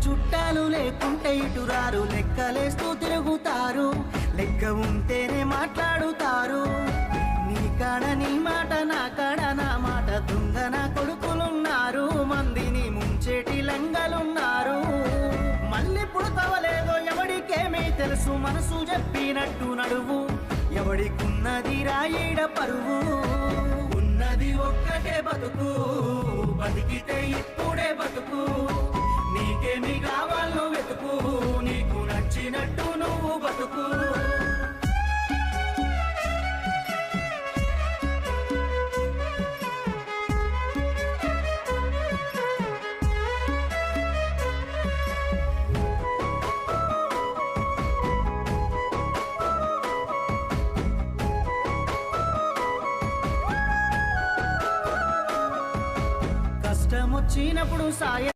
చుట్టాలు లేకుంటే ఇటురారు, లెక్కలేస్తూ తిరుగుతారు, లెక్క ఉంటేనే మాట్లాడుతారు. నీ కాడ నీ మాట, నా కాడ నా మాట, దొంగ నా కొడుకులున్నారు, మందిని ముంచేటి లంగలున్నారు. మళ్ళీ పుడతవలేదో ఎవడికేమీ తెలుసు, మనసు చెప్పినట్టు నడువు, ఎవడికున్నది రాయిడ పరువు. ఉన్నది ఒక్కటే బతుకు, బతికితే ఇప్పుడే బతుకు, నీకేమి కావాలో వెతుకు, నీకు నచ్చినట్టు నువ్వు బతుకు. కష్టమొచ్చినప్పుడు సాయం